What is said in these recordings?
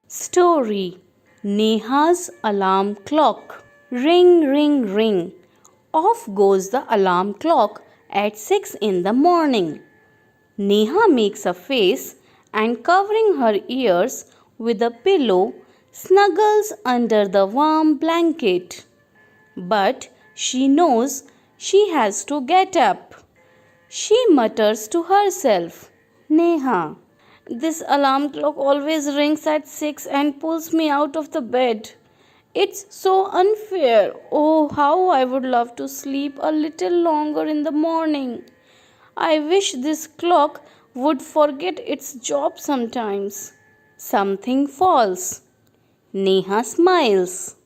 Story Neha's Alarm Clock. Ring, ring, ring. Off goes the alarm clock at 6 in the morning. Neha makes a face and, covering her ears with a pillow, snuggles under the warm blanket. But she knows she has to get up. She mutters to herself, Neha, this alarm clock always rings at 6 and pulls me out of the bed. It's so unfair. Oh, how I would love to sleep a little longer in the morning. I wish this clock would forget its job sometimes. Something falls. Neha smiles.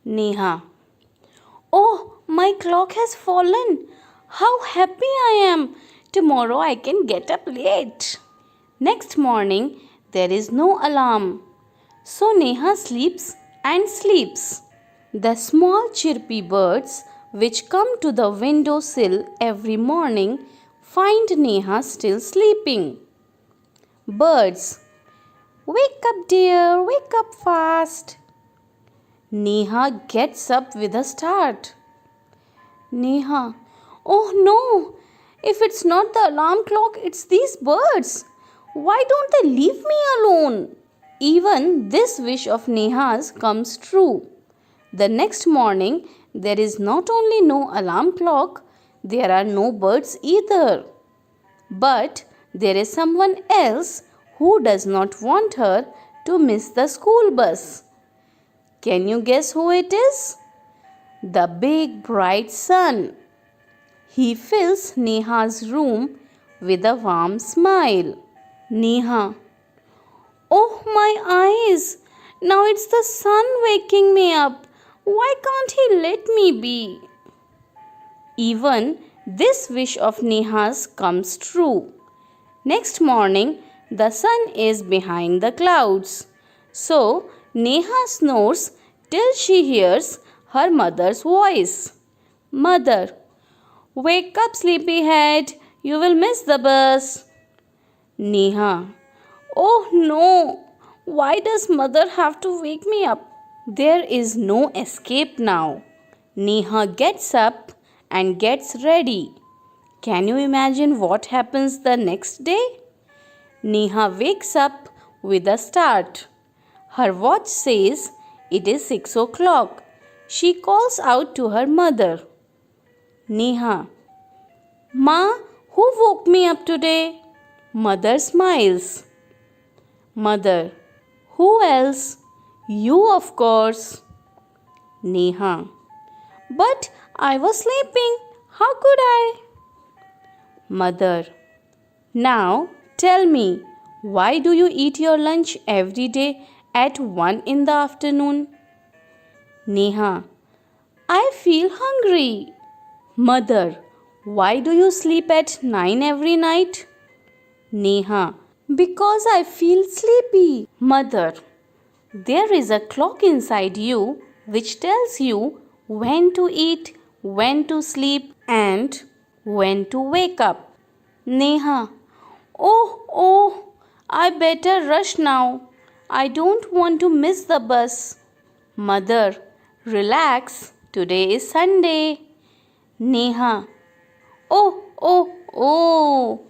Neha. Oh, my clock has fallen. How happy I am. Tomorrow I can get up late. Next morning, there is no alarm. So Neha sleeps and sleeps. The small chirpy birds which come to the window sill every morning find Neha still sleeping. Birds, wake up, dear, wake up fast. Neha gets up with a start. Neha, oh no! If it's not the alarm clock, it's these birds. Why don't they leave me alone? Even this wish of Neha's comes true. The next morning, there is not only no alarm clock, there are no birds either. But there is someone else who does not want her to miss the school bus. Can you guess who it is? The big bright sun. He fills Neha's room with a warm smile. Neha, oh my eyes! Now it's the sun waking me up. Why can't he let me be? Even this wish of Neha's comes true. Next morning, the sun is behind the clouds. So Neha snores till she hears her mother's voice. Mother, wake up, sleepyhead. You will miss the bus. Neha, oh no! Why does mother have to wake me up? There is no escape now. Neha gets up and gets ready. Can you imagine what happens the next day? Neha wakes up with a start. Her watch says it is 6 o'clock. She calls out to her mother. Neha, Ma, who woke me up today? Mother smiles. Mother, who else? You, of course. Neha, but I was sleeping. How could I? Mother, now tell me, why do you eat your lunch every day at 1 in the afternoon? Neha, I feel hungry. Mother, why do you sleep at 9 every night? Neha, because I feel sleepy. Mother, there is a clock inside you which tells you when to eat, when to sleep, and when to wake up. Neha, oh, I better rush now. I don't want to miss the bus. Mother, relax. Today is Sunday. Neha, oh.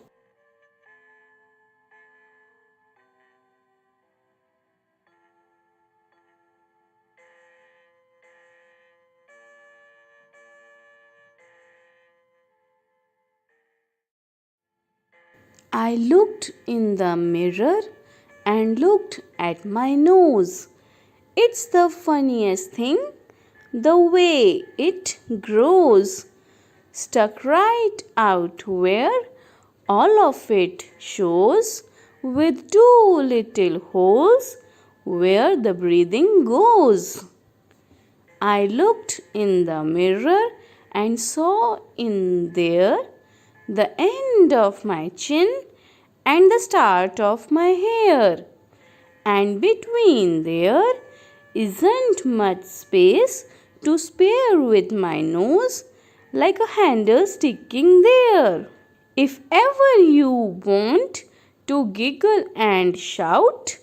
I looked in the mirror and looked at my nose. It's the funniest thing, the way it grows, stuck right out where all of it shows, with two little holes where the breathing goes. I looked in the mirror and saw in there the end of my chin and the start of my hair. And between there isn't much space to spare, with my nose like a handle sticking there. If ever you want to giggle and shout,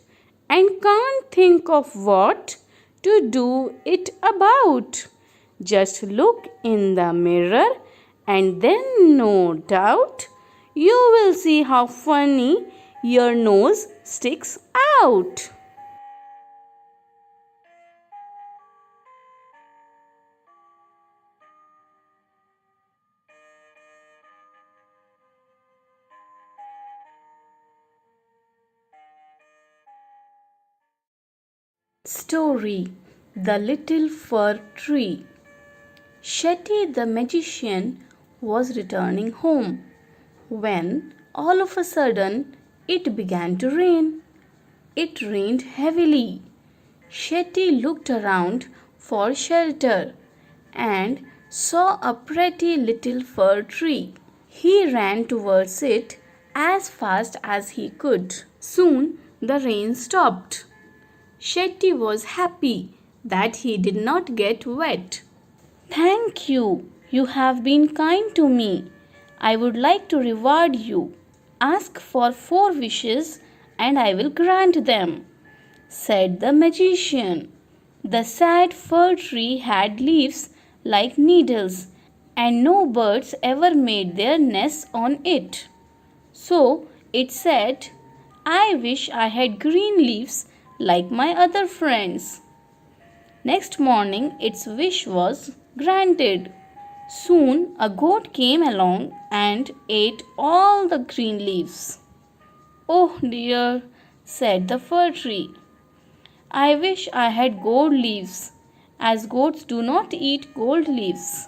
and can't think of what to do it about. Just look in the mirror and then no doubt you will see how funny your nose sticks out. Story: The Little Fir Tree. Shetty the magician was returning home when all of a sudden it began to rain. It rained heavily. Shetty looked around for shelter and saw a pretty little fir tree. He ran towards it as fast as he could. Soon the rain stopped. Shetty was happy that he did not get wet. Thank you. You have been kind to me. I would like to reward you. Ask for 4 wishes and I will grant them, said the magician. The sad fir tree had leaves like needles, and no birds ever made their nests on it. So it said, I wish I had green leaves like my other friends. Next morning, its wish was granted. Soon a goat came along and ate all the green leaves. Oh dear, said the fir tree. I wish I had gold leaves, as goats do not eat gold leaves.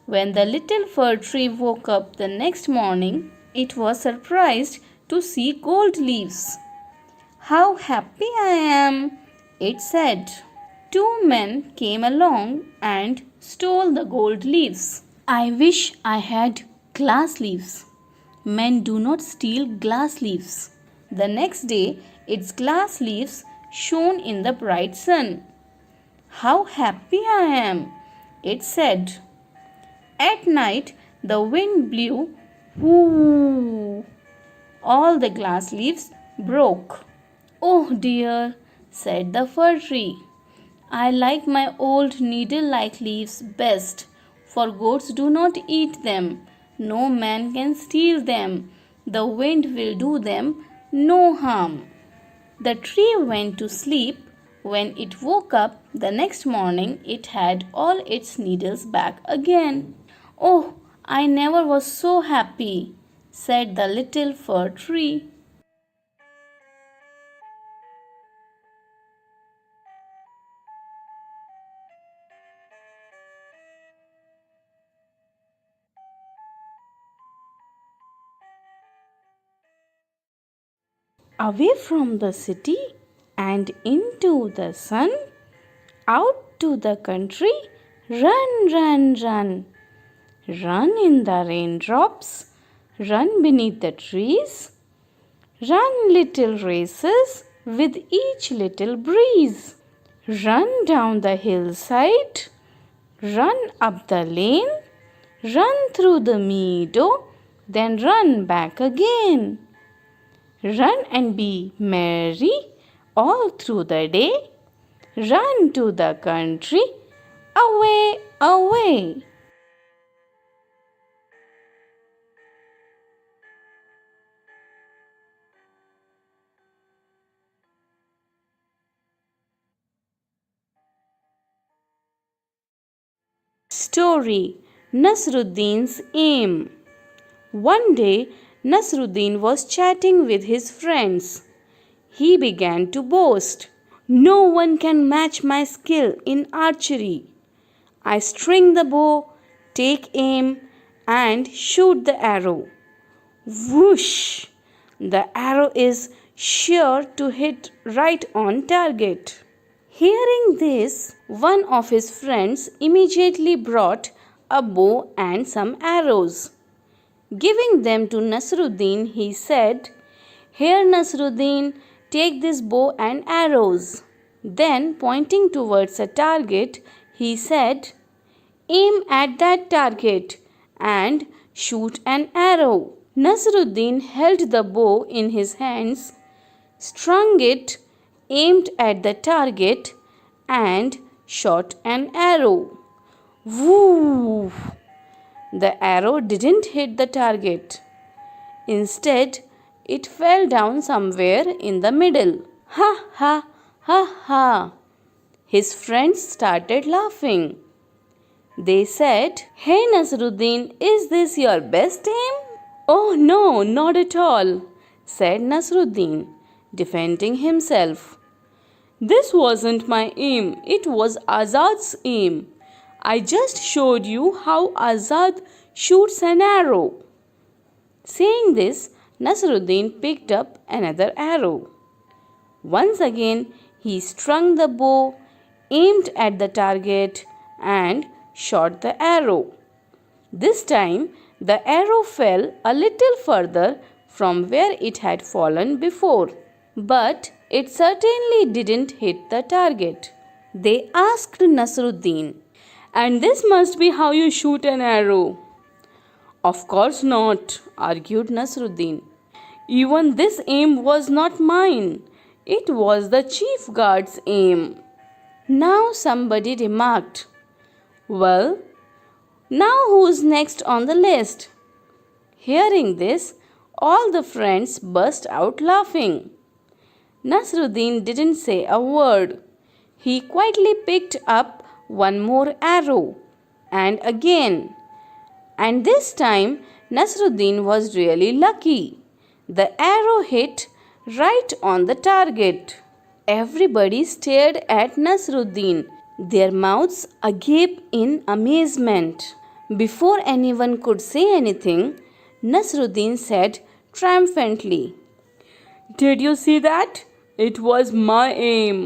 When the little fir tree woke up the next morning, it was surprised to see gold leaves. How happy I am, it said. 2 men came along and stole the gold leaves. I wish I had glass leaves. Men do not steal glass leaves. The next day, its glass leaves shone in the bright sun. How happy I am, it said. At night, the wind blew, whoo! All the glass leaves broke. Oh dear, said the fir tree. I like my old needle-like leaves best, for goats do not eat them. No man can steal them. The wind will do them no harm. The tree went to sleep. When it woke up the next morning, it had all its needles back again. Oh, I never was so happy, said the little fir tree. Away from the city and into the sun, out to the country, run, run, run. Run in the raindrops, run beneath the trees, run little races with each little breeze. Run down the hillside, run up the lane, run through the meadow, then run back again. Run and be merry all through the day. Run to the country, away, away. Story: Nasruddin's Aim. One day, Nasruddin was chatting with his friends. He began to boast. No one can match my skill in archery. I string the bow, take aim, and shoot the arrow. Whoosh! The arrow is sure to hit right on target. Hearing this, one of his friends immediately brought a bow and some arrows. Giving them to Nasruddin, he said, Here, Nasruddin, take this bow and arrows. Then, pointing towards a target, he said, Aim at that target and shoot an arrow. Nasruddin held the bow in his hands, strung it aimed at the target and shot an arrow. Woo! The arrow didn't hit the target. Instead, it fell down somewhere in the middle. Ha ha ha ha! His friends started laughing. They said, "Hey Nasruddin, is this your best aim?" "Oh no, not at all," said Nasruddin, defending himself. "This wasn't my aim, it was Azad's aim. I just showed you how Azad shoots an arrow." Saying this, Nasruddin picked up another arrow. Once again, he strung the bow, aimed at the target, and shot the arrow. This time, the arrow fell a little further from where it had fallen before, but it certainly didn't hit the target. They asked Nasruddin, "And this must be how you shoot an arrow." "Of course not," argued Nasruddin. "Even this aim was not mine. It was the chief guard's aim." Now somebody remarked, "Well, now who's next on the list?" Hearing this, all the friends burst out laughing. Nasruddin didn't say a word. He quietly picked up one more arrow, and again. And this time, Nasruddin was really lucky. The arrow hit right on the target. Everybody stared at Nasruddin, their mouths agape in amazement. Before anyone could say anything, Nasruddin said triumphantly, "Did you see that? It was my aim."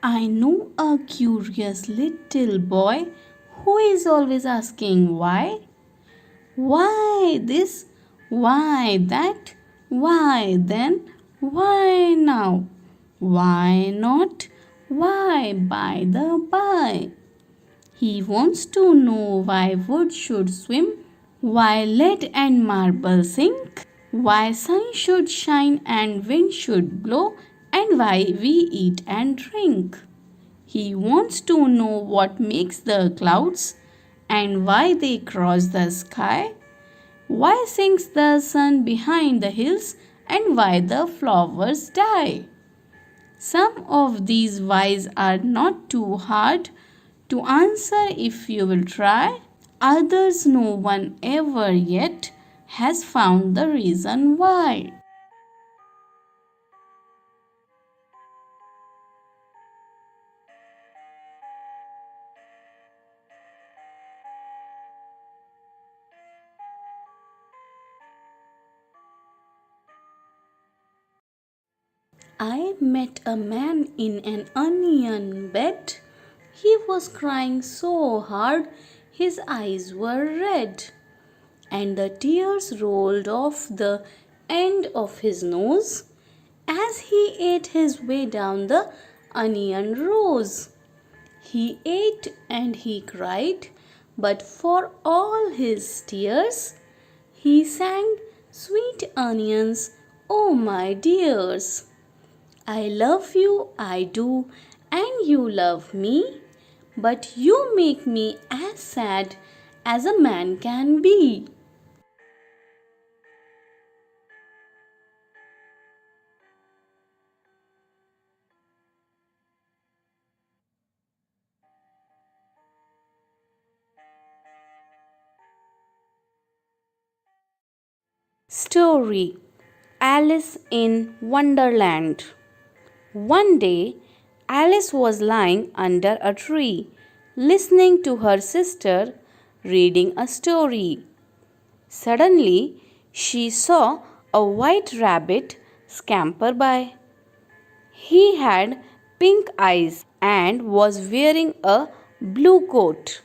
I know a curious little boy who is always asking why. Why this? Why that? Why then? Why now? Why not? Why by the by? He wants to know why wood should swim, why lead and marble sink, why sun should shine and wind should blow, and why we eat and drink. He wants to know what makes the clouds and why they cross the sky, why sinks the sun behind the hills, and why the flowers die. Some of these whys are not too hard to answer if you will try. Others no one ever yet has found the reason why. I met a man in an onion bed. He was crying so hard his eyes were red, and the tears rolled off the end of his nose as he ate his way down the onion rows. He ate and he cried, but for all his tears, he sang, "Sweet onions, oh my dears. I love you, I do, and you love me, but you make me as sad as a man can be." Story: Alice in Wonderland. One day, Alice was lying under a tree, listening to her sister reading a story. Suddenly, she saw a white rabbit scamper by. He had pink eyes and was wearing a blue coat.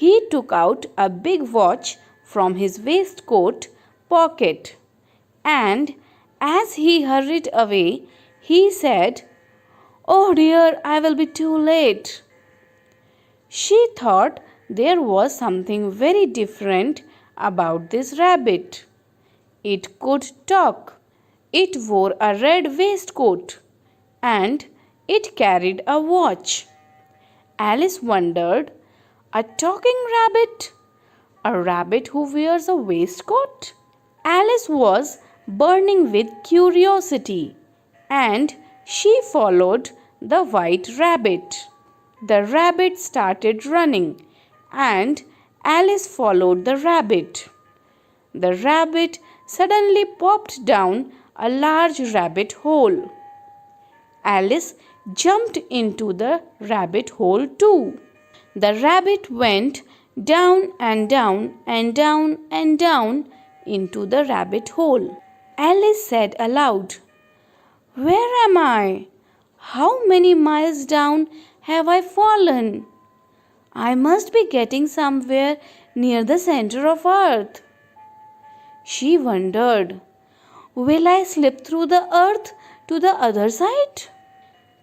He took out a big watch from his waistcoat pocket, and As he hurried away, he said, "Oh dear, I will be too late." She thought there was something very different about this rabbit. It could talk. It wore a red waistcoat. And it carried a watch. Alice wondered, a talking rabbit? A rabbit who wears a waistcoat? Alice was burning with curiosity and she followed the white rabbit. The rabbit started running and Alice followed the rabbit. The rabbit suddenly popped down a large rabbit hole. Alice jumped into the rabbit hole too. The rabbit went down and down and down and down into the rabbit hole. Alice said aloud, "Where am I? How many miles down have I fallen? I must be getting somewhere near the center of earth." She wondered, "Will I slip through the earth to the other side?"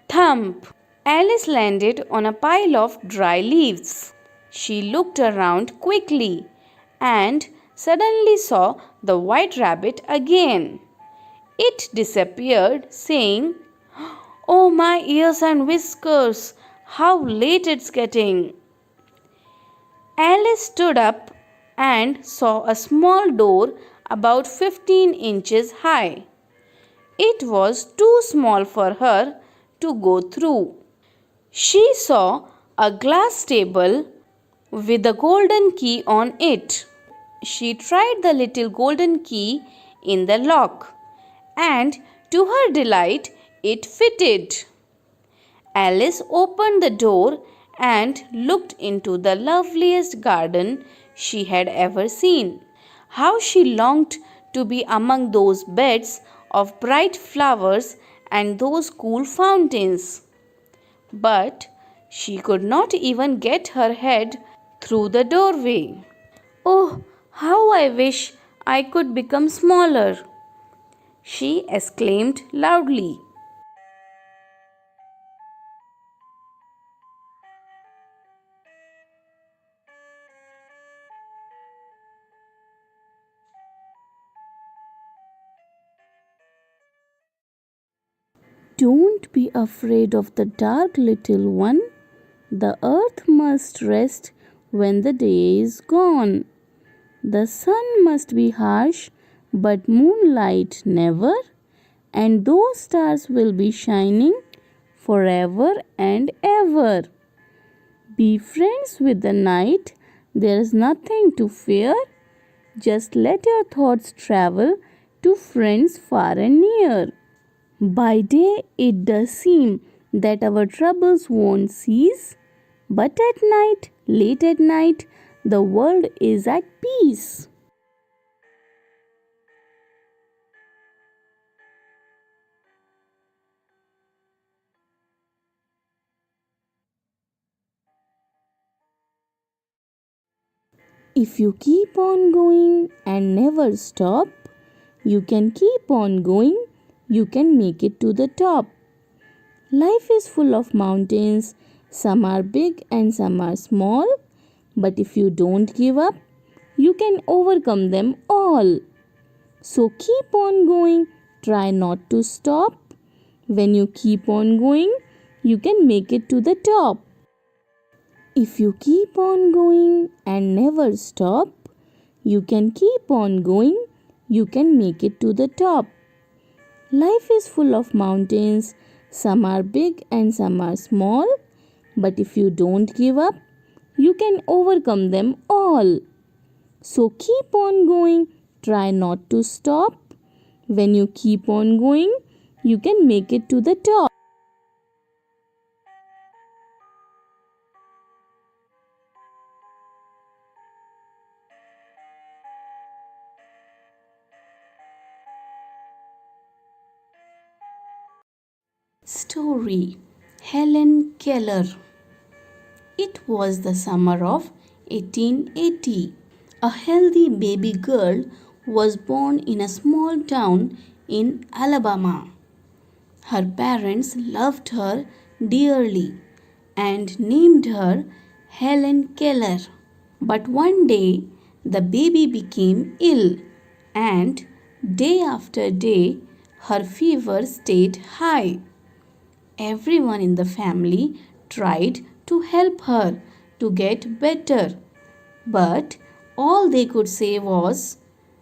Thump! Alice landed on a pile of dry leaves. She looked around quickly and suddenly saw the white rabbit again. It disappeared, saying, "Oh, my ears and whiskers! How late it's getting!" Alice stood up and saw a small door about 15 inches high. It was too small for her to go through. She saw a glass table with a golden key on it. She tried the little golden key in the lock, and to her delight, it fitted. Alice opened the door and looked into the loveliest garden she had ever seen. How she longed to be among those beds of bright flowers and those cool fountains. But she could not even get her head through the doorway. "Oh, how I wish I could become smaller!" she exclaimed loudly. "Don't be afraid of the dark, little one. The earth must rest when the day is gone. The sun must be harsh, but moonlight never, and those stars will be shining forever and ever. Be friends with the night. There is nothing to fear. Just let your thoughts travel to friends far and near. By day it does seem that our troubles won't cease, but at night, late at night, the world is at peace." If you keep on going and never stop, you can keep on going, you can make it to the top. Life is full of mountains, some are big and some are small, but if you don't give up, you can overcome them all. So keep on going, try not to stop. When you keep on going, you can make it to the top. If you keep on going and never stop, you can keep on going, you can make it to the top. Life is full of mountains, some are big and some are small, but if you don't give up, you can overcome them all. So keep on going, try not to stop. When you keep on going, you can make it to the top. Story: Helen Keller. It was the summer of 1880. A healthy baby girl was born in a small town in Alabama. Her parents loved her dearly and named her Helen Keller. But one day the baby became ill, and day after day her fever stayed high. Everyone in the family tried to help her to get better, but all they could say was,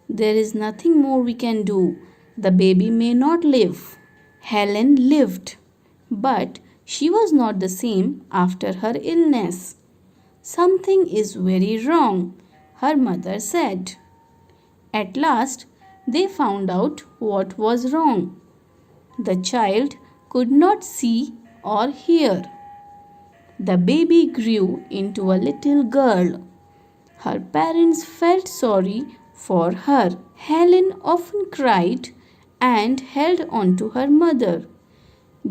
"There is nothing more we can do. The baby may not live." Helen lived, but she was not the same after her illness. "Something is very wrong," her mother said. At last, they found out what was wrong. The child could not see or hear. The baby grew into a little girl. Her parents felt sorry for her. Helen often cried and held on to her mother.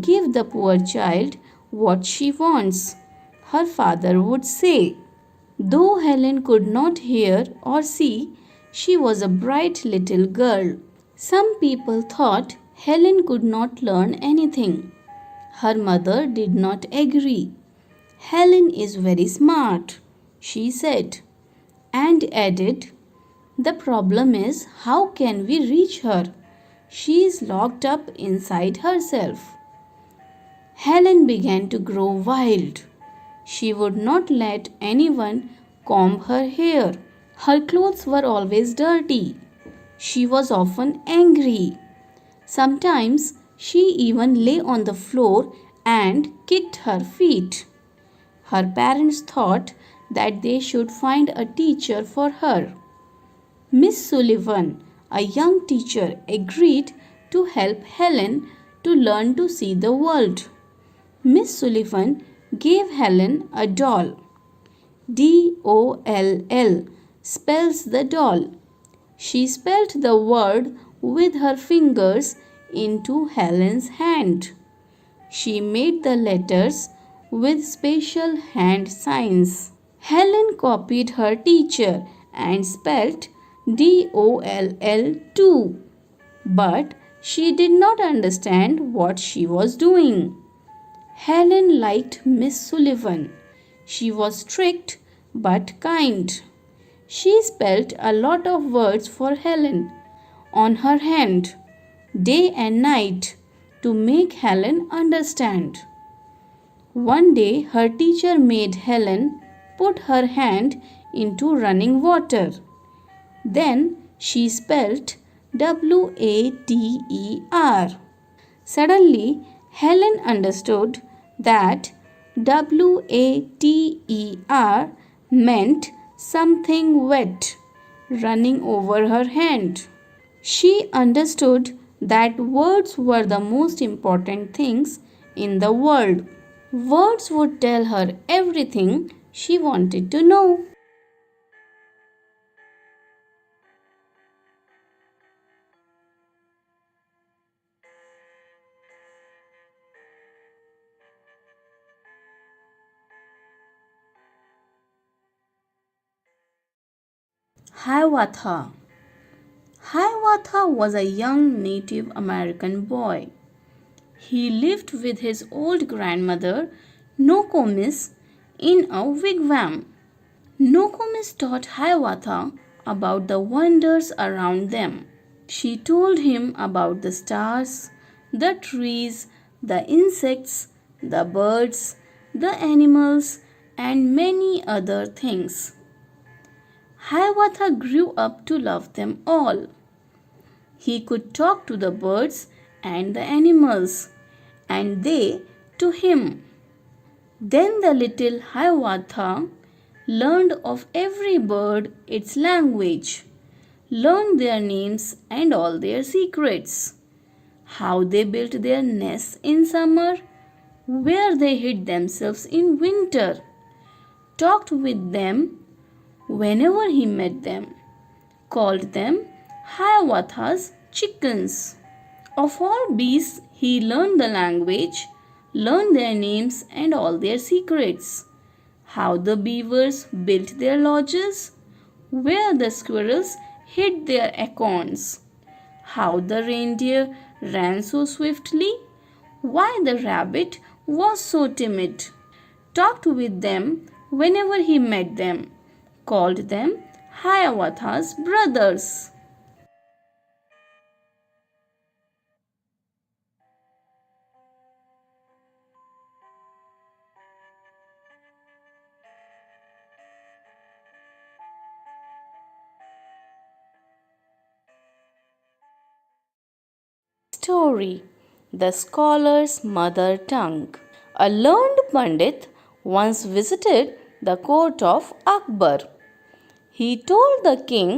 "Give the poor child what she wants," her father would say. Though Helen could not hear or see, she was a bright little girl. Some people thought Helen could not learn anything. Her mother did not agree. "Helen is very smart," she said, and added, "The problem is, how can we reach her? She is locked up inside herself." Helen began to grow wild. She would not let anyone comb her hair. Her clothes were always dirty. She was often angry. Sometimes she even lay on the floor and kicked her feet. Her parents thought that they should find a teacher for her. Miss Sullivan, a young teacher, agreed to help Helen to learn to see the world. Miss Sullivan gave Helen a doll. DOLL spells the doll. She spelled the word with her fingers into Helen's hand. She made the letters with special hand signs. Helen copied her teacher and spelled DOLL too. But she did not understand what she was doing. Helen liked Miss Sullivan. She was strict but kind. She spelled a lot of words for Helen on her hand, day and night, to make Helen understand. One day her teacher made Helen put her hand into running water. Then she spelled WATER. Suddenly Helen understood that WATER meant something wet running over her hand. She understood that words were the most important things in the world. Words would tell her everything she wanted to know. Hiawatha. Hiawatha was a young Native American boy. He lived with his old grandmother, Nokomis, in a wigwam. Nokomis taught Hiawatha about the wonders around them. She told him about the stars, the trees, the insects, the birds, the animals, and many other things. Hiawatha grew up to love them all. He could talk to the birds and the animals, and they to him. Then the little Hiawatha learned of every bird its language, learned their names and all their secrets, how they built their nests in summer, where they hid themselves in winter, talked with them whenever he met them, called them Hiawatha's chickens. Of all beasts, he learned the language, learned their names and all their secrets, how the beavers built their lodges, where the squirrels hid their acorns, how the reindeer ran so swiftly, why the rabbit was so timid, talked with them whenever he met them, called them Hiawatha's brothers. Story: The Scholar's Mother Tongue. A learned Pandit once visited the court of Akbar. He told the king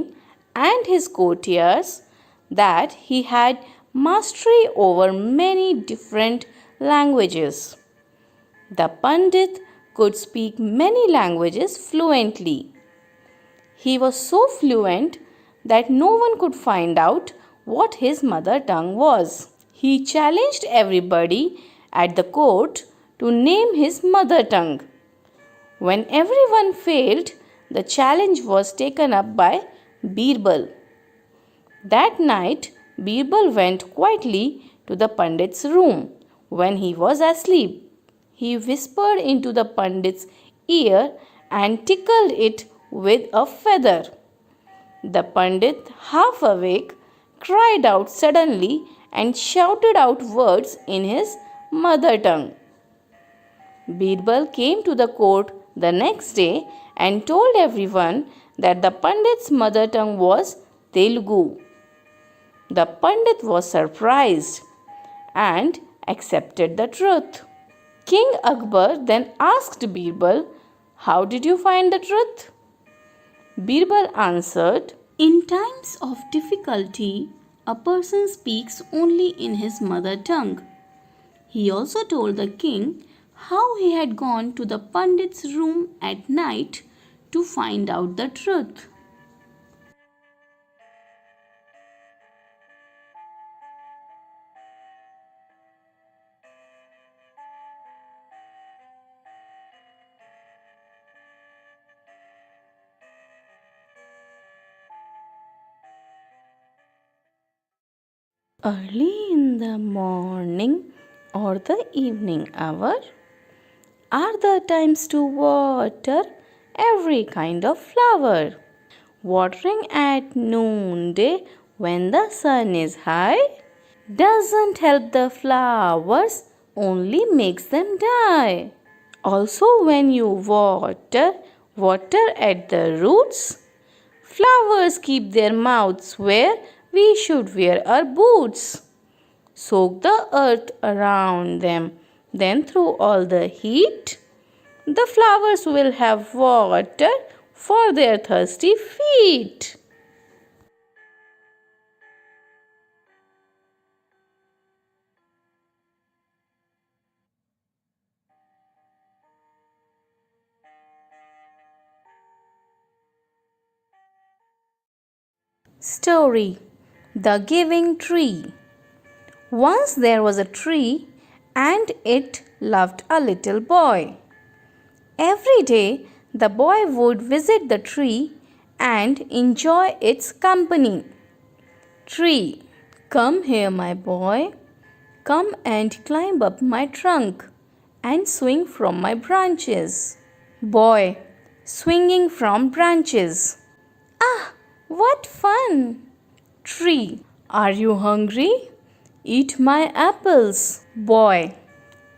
and his courtiers that he had mastery over many different languages. The Pandit could speak many languages fluently. He was so fluent that no one could find out what his mother tongue was. He challenged everybody at the court to name his mother tongue. When everyone failed, the challenge was taken up by Birbal. That night, Birbal went quietly to the Pandit's room. When he was asleep, he whispered into the Pandit's ear and tickled it with a feather. The Pandit, half awake, cried out suddenly and shouted out words in his mother tongue. Birbal came to the court the next day and told everyone that the Pandit's mother tongue was Telugu. The Pandit was surprised and accepted the truth. King Akbar then asked Birbal, "How did you find the truth?" Birbal answered, "In times of difficulty, a person speaks only in his mother tongue." He also told the king how he had gone to the Pandit's room at night to find out the truth. Early in the morning or the evening hour are the times to water every kind of flower. Watering at noonday when the sun is high doesn't help the flowers, only makes them die. Also, when you water at the roots, flowers keep their mouths where we should wear our boots. Soak the earth around them, then through all the heat, the flowers will have water for their thirsty feet. Story: The Giving Tree. Once there was a tree and it loved a little boy. Every day the boy would visit the tree and enjoy its company. Tree: Come here, my boy. Come and climb up my trunk and swing from my branches. Boy, swinging from branches. Ah, what fun! Tree: Are you hungry? Eat my apples. Boy,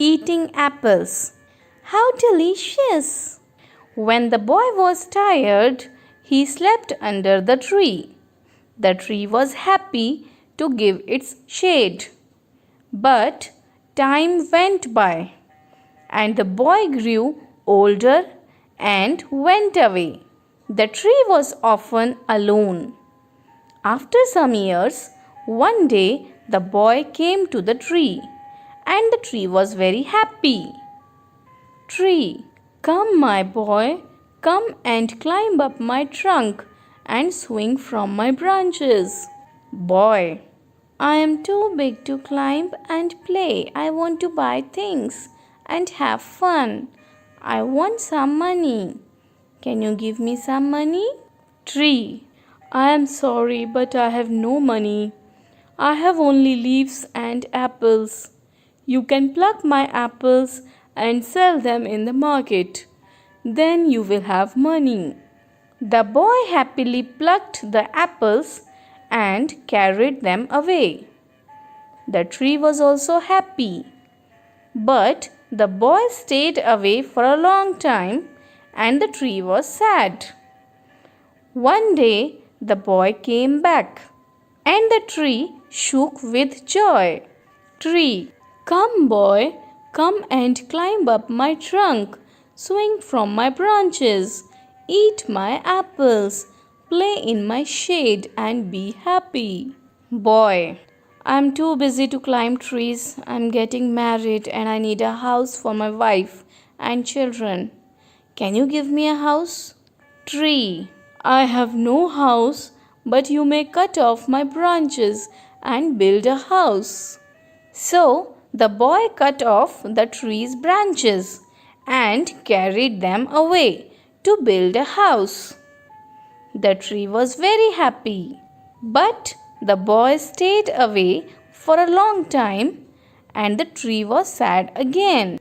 eating apples. How delicious! When the boy was tired, he slept under the tree. The tree was happy to give its shade. But time went by, and the boy grew older and went away. The tree was often alone. After some years, one day the boy came to the tree, and the tree was very happy. Tree: Come, my boy, come and climb up my trunk and swing from my branches. Boy: I am too big to climb and play. I want to buy things and have fun. I want some money. Can you give me some money? Tree: I am sorry, but I have no money. I have only leaves and apples. You can pluck my apples and sell them in the market. Then you will have money." The boy happily plucked the apples and carried them away. The tree was also happy. But the boy stayed away for a long time and the tree was sad. One day the boy came back and the tree shook with joy. Tree, come boy, come and climb up my trunk, swing from my branches, eat my apples, play in my shade and be happy. Boy, I'm too busy to climb trees. I'm getting married and I need a house for my wife and children. Can you give me a house? Tree, I have no house, but you may cut off my branches and build a house. So the boy cut off the tree's branches and carried them away to build a house. The tree was very happy, but the boy stayed away for a long time and the tree was sad again.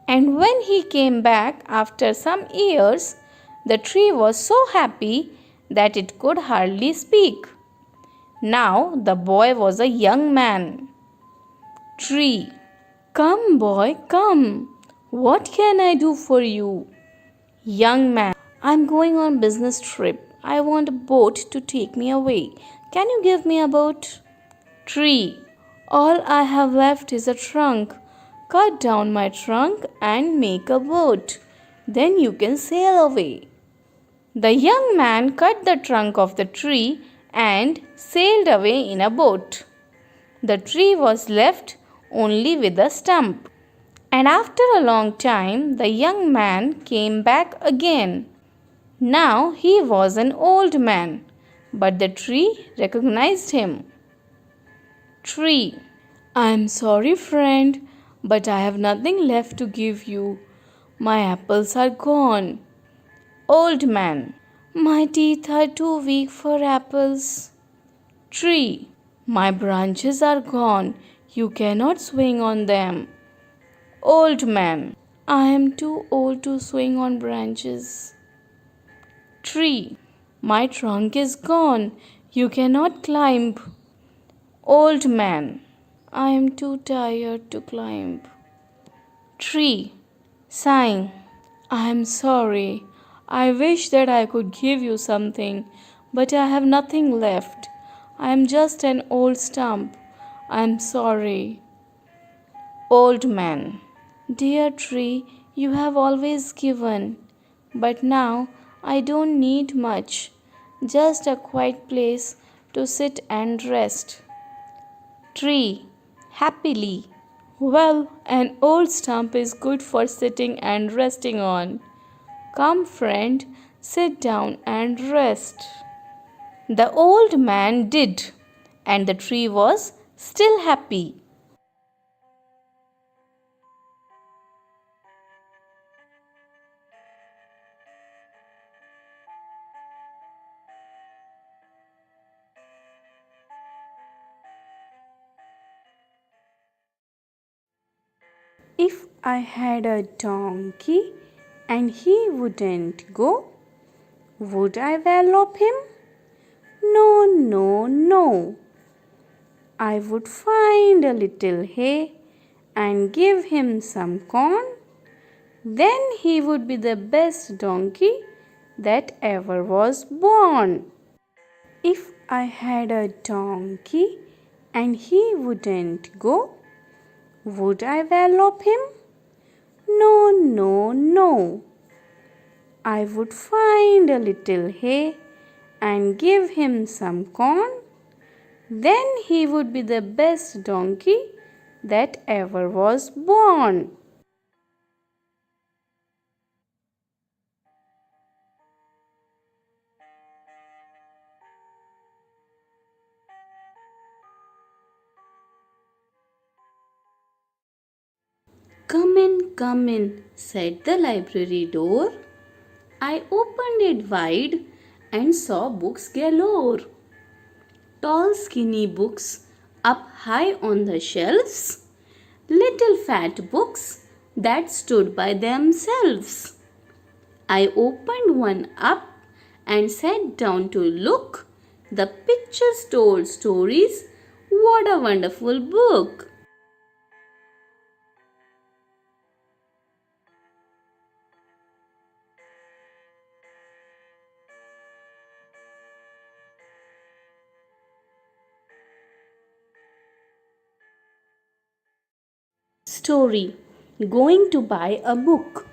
And when he came back after some years, the tree was so happy that it could hardly speak. Now the boy was a young man. Tree, come boy, come. What can I do for you? Young man, I'm going on business trip. I want a boat to take me away. Can you give me a boat? Tree, all I have left is a trunk. Cut down my trunk and make a boat. Then you can sail away. The young man cut the trunk of the tree and sailed away in a boat. The tree was left only with a stump. And after a long time, the young man came back again. Now he was an old man, but the tree recognized him. Tree, I am sorry, friend, but I have nothing left to give you. My apples are gone. Old man, my teeth are too weak for apples. Tree, my branches are gone. You cannot swing on them. Old man, I am too old to swing on branches. Tree, my trunk is gone. You cannot climb. Old man, I am too tired to climb. Tree, sighing, I am sorry. I wish that I could give you something, but I have nothing left. I am just an old stump. I am sorry. Old man, dear tree, you have always given, but now I don't need much, just a quiet place to sit and rest. Tree, happily, well, an old stump is good for sitting and resting on. Come, friend, sit down and rest. The old man did, and the tree was still happy. If I had a donkey and he wouldn't go, would I wallop him? No, no, no. I would find a little hay and give him some corn. Then he would be the best donkey that ever was born. If I had a donkey and he wouldn't go, would I wallop him? No, no, no. I would find a little hay and give him some corn. Then he would be the best donkey that ever was born. Come in, said the library door. I opened it wide and saw books galore. Tall, skinny books, Up high on the shelves, little fat books that stood by themselves. I opened one up and sat down to look. The pictures told stories. What a wonderful book! Story: Going to buy a book.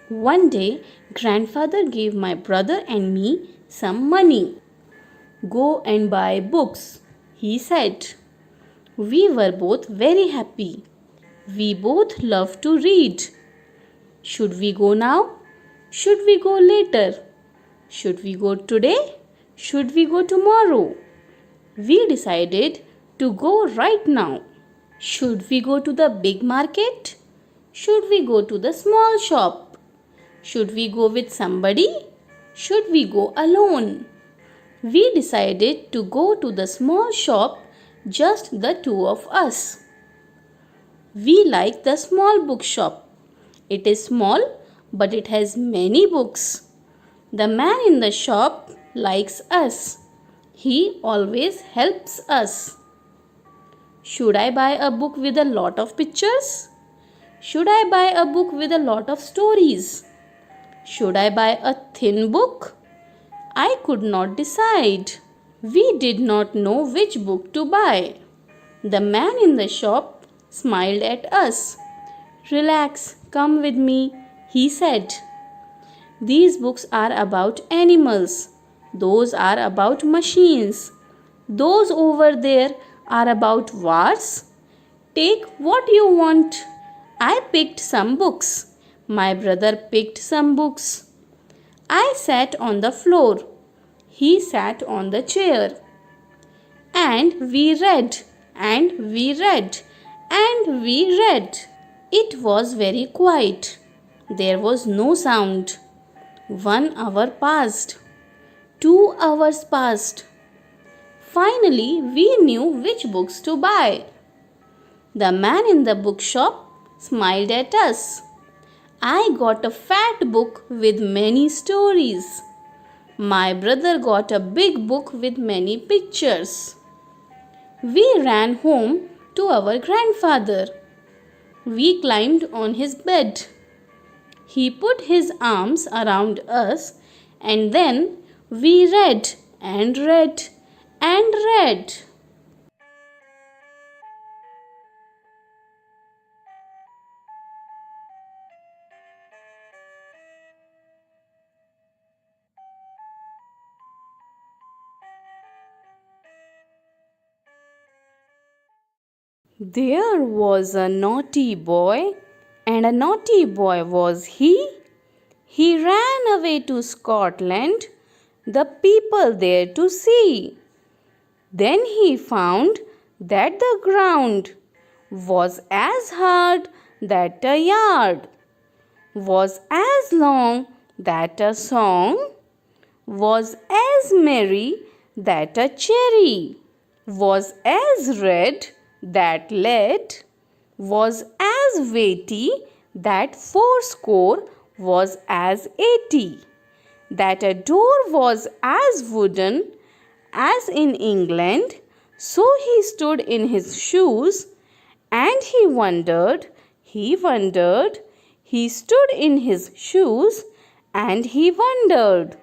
One day, grandfather gave my brother and me some money. Go and buy books, he said. We were both very happy. We both love to read. Should we go now? Should we go later? Should we go today? Should we go tomorrow? We decided to go right now. Should we go to the big market? Should we go to the small shop? Should we go with somebody? Should we go alone? We decided to go to the small shop, just the two of us. We like the small bookshop. It is small, but it has many books. The man in the shop likes us. He always helps us. Should I buy a book with a lot of pictures? Should I buy a book with a lot of stories? Should I buy a thin book? I could not decide. We did not know which book to buy. The man in the shop smiled at us. Relax, come with me, he said. These books are about animals. Those are about machines. Those over there are about wars. Take what you want. I picked some books. My brother picked some books. I sat on the floor. He sat on the chair. And we read, and we read, and we read. It was very quiet. There was no sound. 1 hour passed. 2 hours passed. Finally, we knew which books to buy. The man in the bookshop smiled at us. I got a fat book with many stories. My brother got a big book with many pictures. We ran home to our grandfather. We climbed on his bed. He put his arms around us and then we read and read and read. There was a naughty boy, and a naughty boy was he. He ran away to Scotland, the people there to see. Then he found that the ground was as hard that a yard, was as long that a song, was as merry that a cherry, was as red that lead, was as weighty that fourscore was as 80, that a door was as wooden as in England. So he stood in his shoes, and he wondered, he stood in his shoes, and he wondered.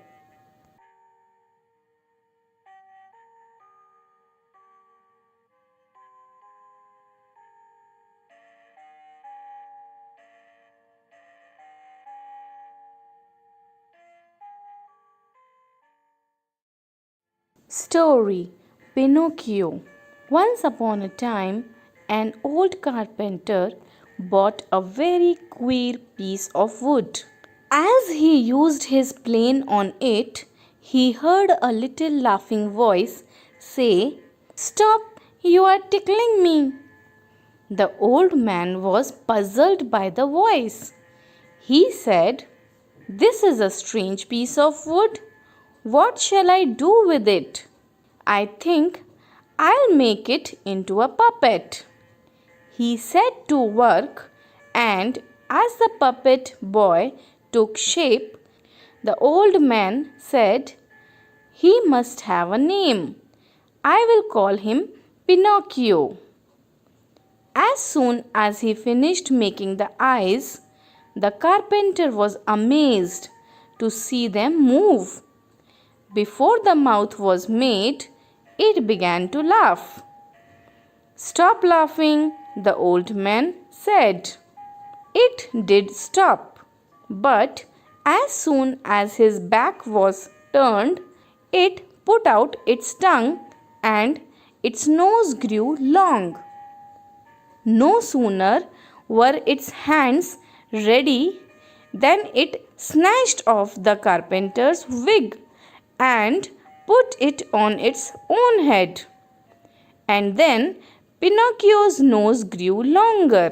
Story: Pinocchio. Once upon a time, an old carpenter bought a very queer piece of wood. As he used his plane on it, he heard a little laughing voice say, "Stop, you are tickling me." The old man was puzzled by the voice. He said, "This is a strange piece of wood. What shall I do with it? I think I'll make it into a puppet. He set to work, and as the puppet boy took shape, the old man said, "He must have a name. I will call him Pinocchio." As soon as he finished making the eyes, the carpenter was amazed to see them move. Before the mouth was made, it began to laugh. "Stop laughing," the old man said. It did stop, but as soon as his back was turned, it put out its tongue and its nose grew long. No sooner were its hands ready than it snatched off the carpenter's wig and put it on its own head. And then Pinocchio's nose grew longer.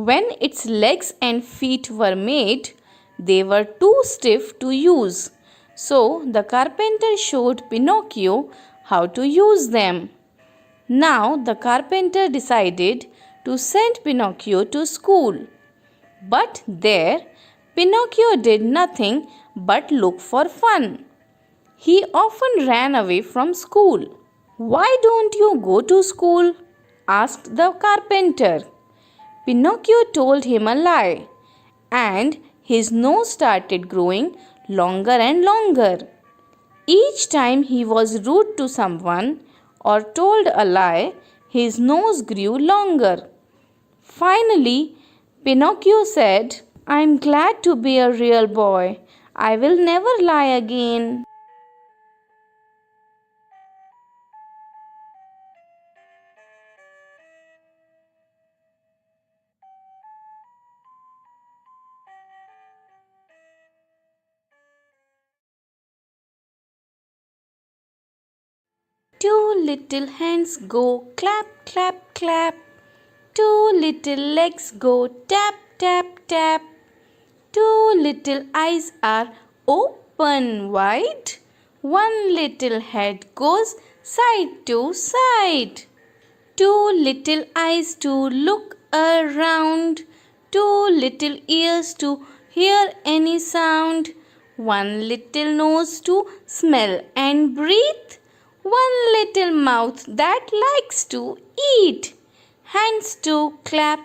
When its legs and feet were made, they were too stiff to use. So the carpenter showed Pinocchio how to use them. Now the carpenter decided to send Pinocchio to school. But there, Pinocchio did nothing but look for fun. He often ran away from school. "Why don't you go to school?" asked the carpenter. Pinocchio told him a lie, and his nose started growing longer and longer. Each time he was rude to someone or told a lie, his nose grew longer. Finally, Pinocchio said, "I'm glad to be a real boy. I will never lie again." Two little hands go clap, clap, clap. Two little legs go tap, tap, tap. Two little eyes are open wide. One little head goes side to side. Two little eyes to look around. Two little ears to hear any sound. One little nose to smell and breathe. One little mouth that likes to eat. Hands to clap,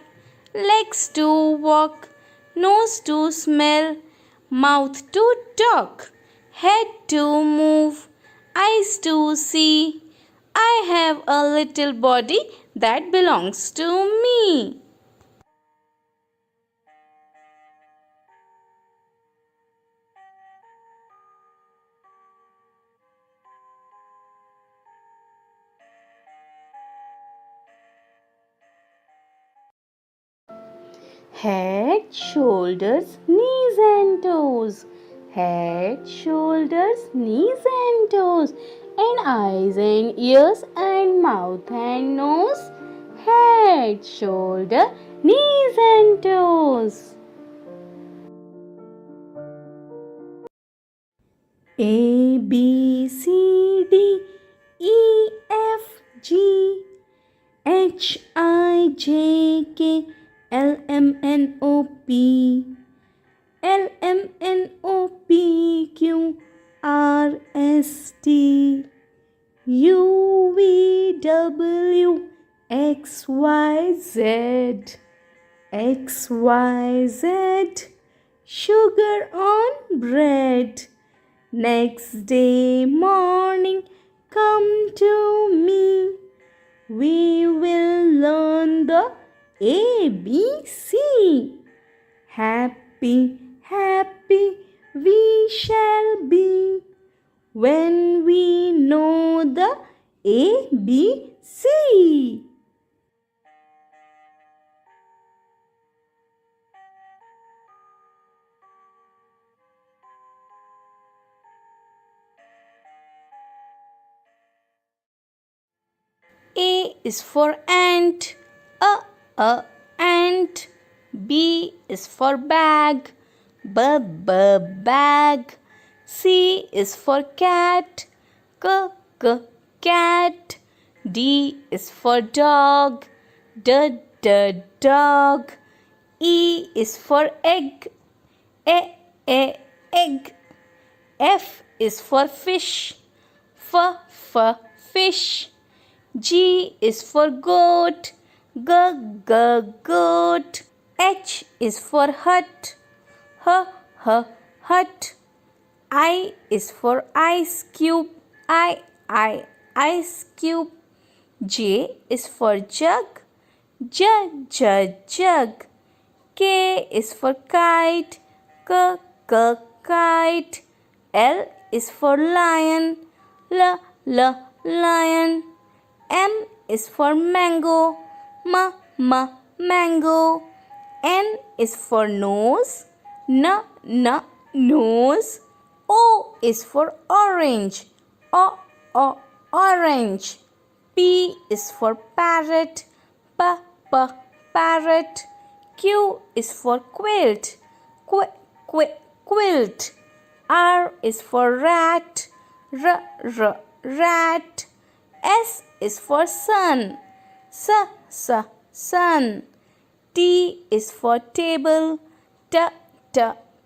legs to walk, nose to smell, mouth to talk, head to move, eyes to see. I have a little body that belongs to me. Head, shoulders, knees and toes. Head, shoulders, knees and toes. And eyes and ears and mouth and nose. Head, shoulder, knees and toes. A, B, C, D, E, F, G, H, I, J, K, L, M, N, O, P, L, M, N, O, P, Q, R, S, T, U, V, W, X, Y, Z, X, Y, Z, sugar on bread. Next day morning, come to me. We will learn the ABC. Happy, happy we shall be when we know the ABC. A is for ant, a ant. B is for bag, bag. C is for cat, cat. D is for dog. Dog. E is for egg. Egg. F is for fish. Fish. G is for goat. Goat. H is for hut. Hut. I is for ice cube. Ice cube. J is for jug. Jug. K is for kite. Kite. L is for lion. Lion. M is for mango. Mango. N is for nose. Nose. O is for orange. Orange. P is for parrot. Parrot. Q is for quilt. Quilt. R is for rat. Rat. S is for sun. Sun. T is for table.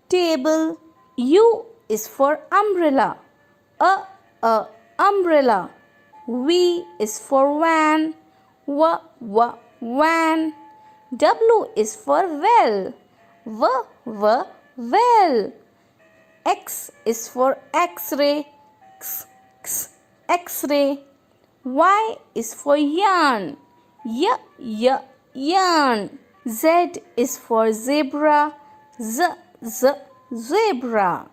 Table. U is for umbrella. Umbrella. V is for van. Van. W is for well. Well. X is for X-ray. X-ray. Y is for yarn. Yarn. Z is for zebra. Zebra.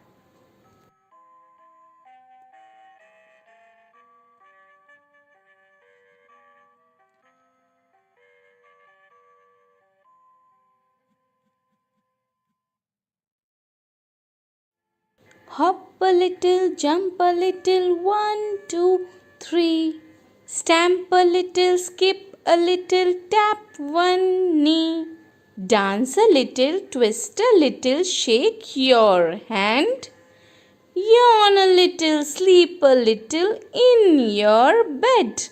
Hop a little, jump a little, 1, 2, 3. Stamp a little, skip a little, tap one knee. Dance a little, twist a little, shake your hand. Yawn a little, sleep a little in your bed.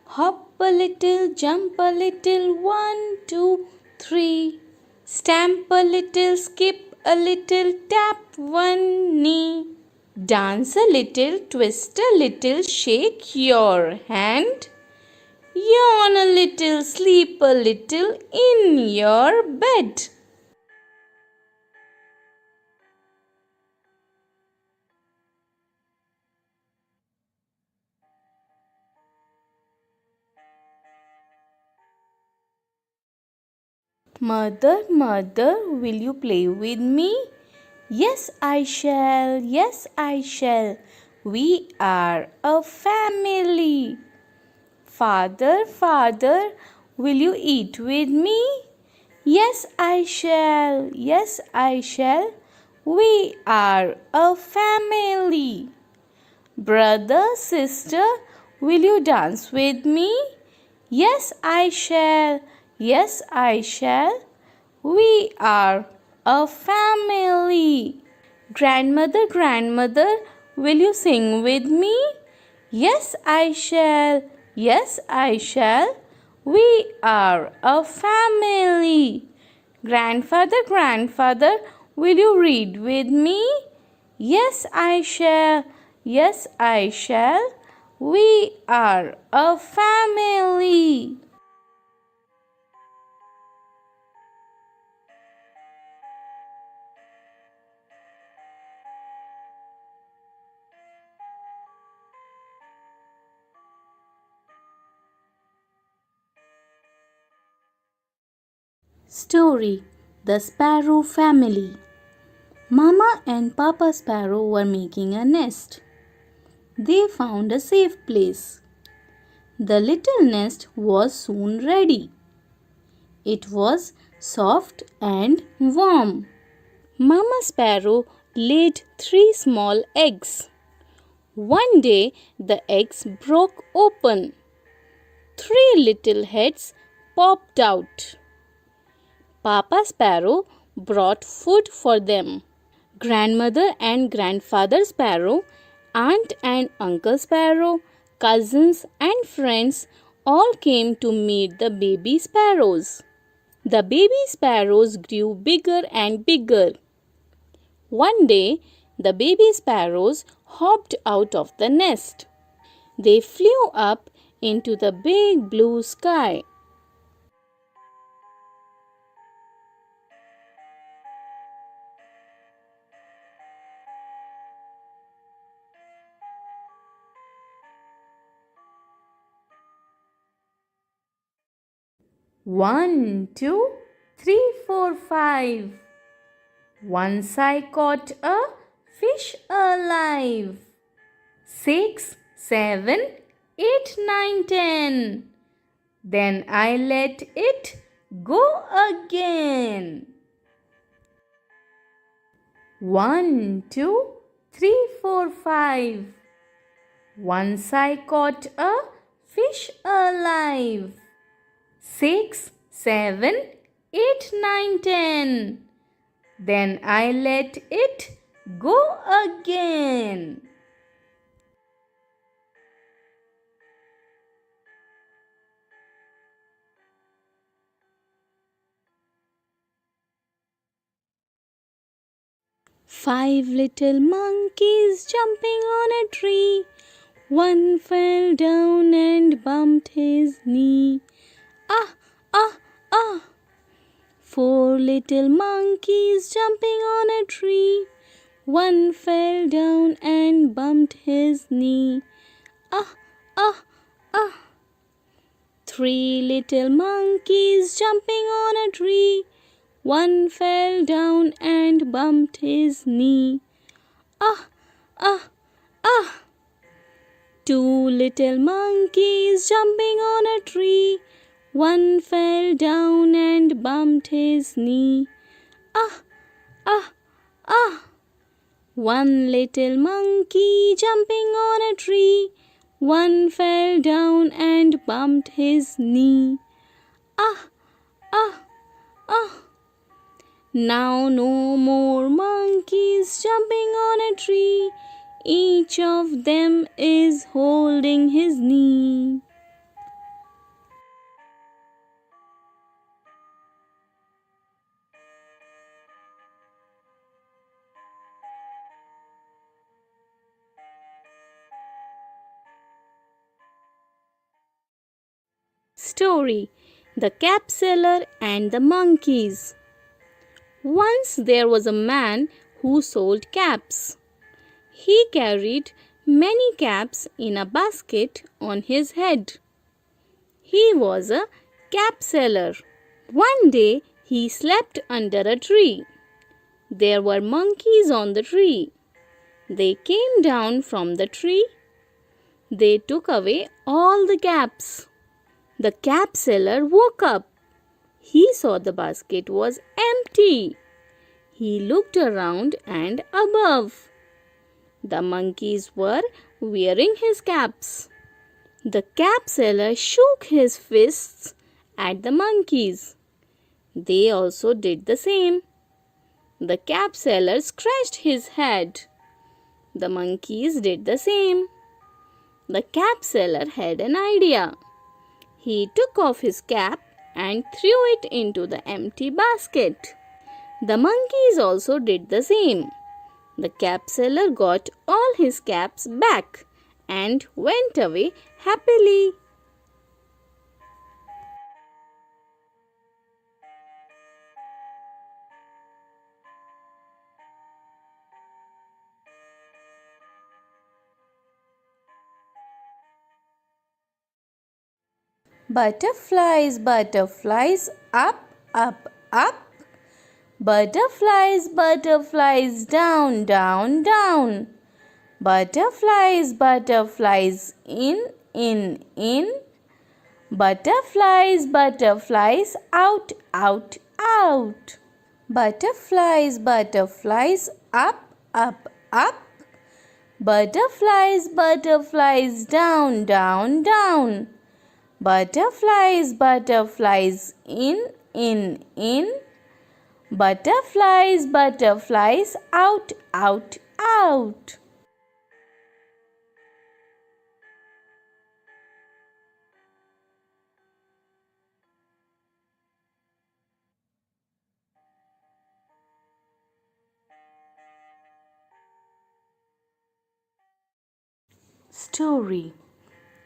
Hop a little, jump a little, 1, 2, 3. Stamp a little, skip a little, tap one knee. Dance a little, twist a little, shake your hand. Yawn a little, sleep a little in your bed. Mother, mother, will you play with me? Yes, I shall. Yes, I shall. We are a family. Father, father, will you eat with me? Yes, I shall. Yes, I shall. We are a family. Brother, sister, will you dance with me? Yes, I shall. Yes, I shall. We are a family. Grandmother, grandmother, will you sing with me? Yes, I shall. Yes, I shall. We are a family. Grandfather, grandfather, will you read with me? Yes, I shall. Yes, I shall. We are a family. Story: The Sparrow Family. Mama and Papa Sparrow were making a nest. They found a safe place. The little nest was soon ready. It was soft and warm. Mama Sparrow laid 3 small eggs. One day the eggs broke open. 3 little heads popped out. Papa Sparrow brought food for them. Grandmother and Grandfather Sparrow, Aunt and Uncle Sparrow Cousins and friends all came to meet the baby sparrows. The baby sparrows grew bigger and bigger. One day, the baby sparrows hopped out of the nest. They flew up into the big blue sky. One, two, three, four, five. Once I caught a fish alive. 6, 7, 8, 9, 10. Then I let it go again. 1, 2, 3, 4, 5. Once I caught a fish alive. 6, 7, 8, 9, 10. Then I let it go again. Five little monkeys jumping on a tree. One fell down and bumped his knee. Ah, ah, ah. Four little monkeys jumping on a tree. One fell down and bumped his knee. Ah, ah, ah. Three little monkeys jumping on a tree. One fell down and bumped his knee. Ah, ah, ah. Two little monkeys jumping on a tree. One fell down and bumped his knee. Ah, ah, ah. One little monkey jumping on a tree. One fell down and bumped his knee. Ah, ah, ah. Now no more monkeys jumping on a tree. Each of them is holding his knee. Story: The Cap Seller and the Monkeys. Once there was a man who sold caps. He carried many caps in a basket on his head. He was a cap seller. One day he slept under a tree. There were monkeys on the tree. They came down from the tree. They took away all the caps. The cap seller woke up. He saw the basket was empty. He looked around and above. The monkeys were wearing his caps. The cap seller shook his fists at the monkeys. They also did the same. The cap seller scratched his head. The monkeys did the same. The cap seller had an idea. He took off his cap and threw it into the empty basket. The monkeys also did the same. The cap seller got all his caps back and went away happily. Butterflies, butterflies, up, up, up. Butterflies, butterflies, down, down, down. Butterflies, butterflies, in. Butterflies, butterflies, out, out, out. Butterflies, butterflies, up, up, up. Butterflies, butterflies, down, down, down. Butterflies, butterflies, in. Butterflies, butterflies, out, out, out. story.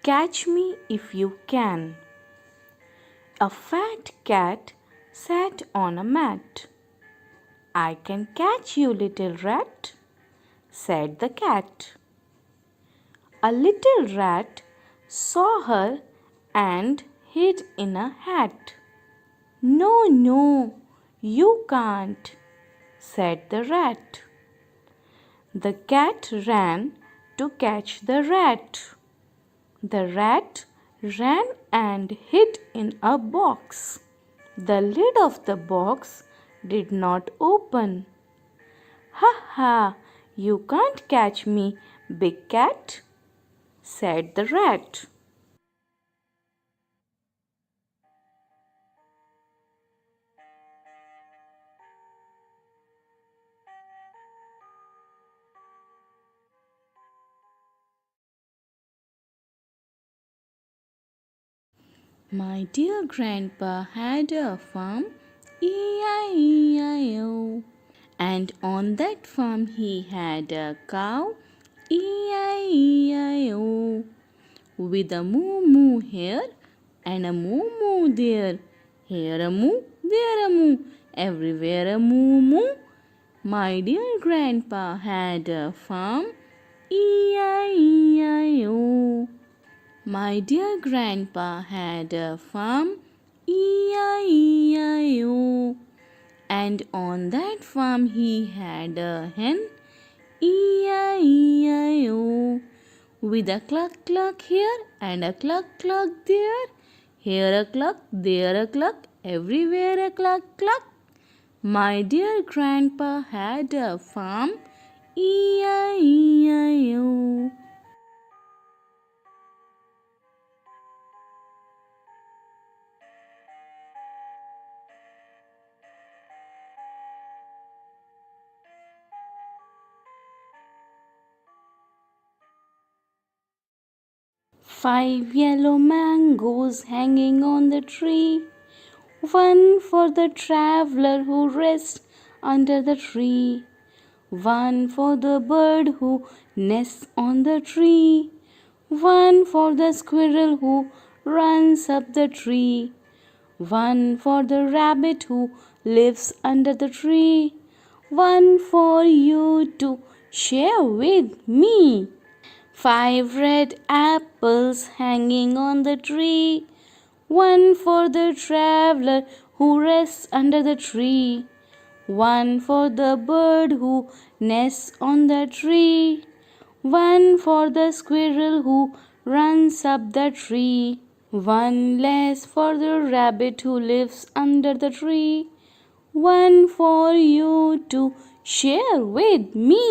Catch me if you can. A fat cat sat on a mat. I can catch you, little rat, said the cat. A little rat saw her and hid in a hat. No, no, you can't, said the rat. The cat ran to catch the rat. The rat ran and hid in a box. The lid of the box did not open. Ha ha, you can't catch me, big cat, said the rat. My dear grandpa had a farm, E-I-E-I-O. And on that farm he had a cow, E-I-E-I-O. With a moo-moo here and a moo-moo there. Here a moo, there a moo, everywhere a moo-moo. My dear grandpa had a farm, E-I-E-I-O. My dear grandpa had a farm, E-I-E-I-O. And on that farm he had a hen, E-I-E-I-O. With a cluck cluck here and a cluck cluck there. Here a cluck, there a cluck, everywhere a cluck cluck. My dear grandpa had a farm, E-I-E-I-O. Five yellow mangoes hanging on the tree. One for the traveler who rests under the tree. One for the bird who nests on the tree. One for the squirrel who runs up the tree. One for the rabbit who lives under the tree. One for you to share with me. Five red apples hanging on the tree. One for the traveler who rests under the tree. One for the bird who nests on the tree. One for the squirrel who runs up the tree. One less for the rabbit who lives under the tree. One for you to share with me.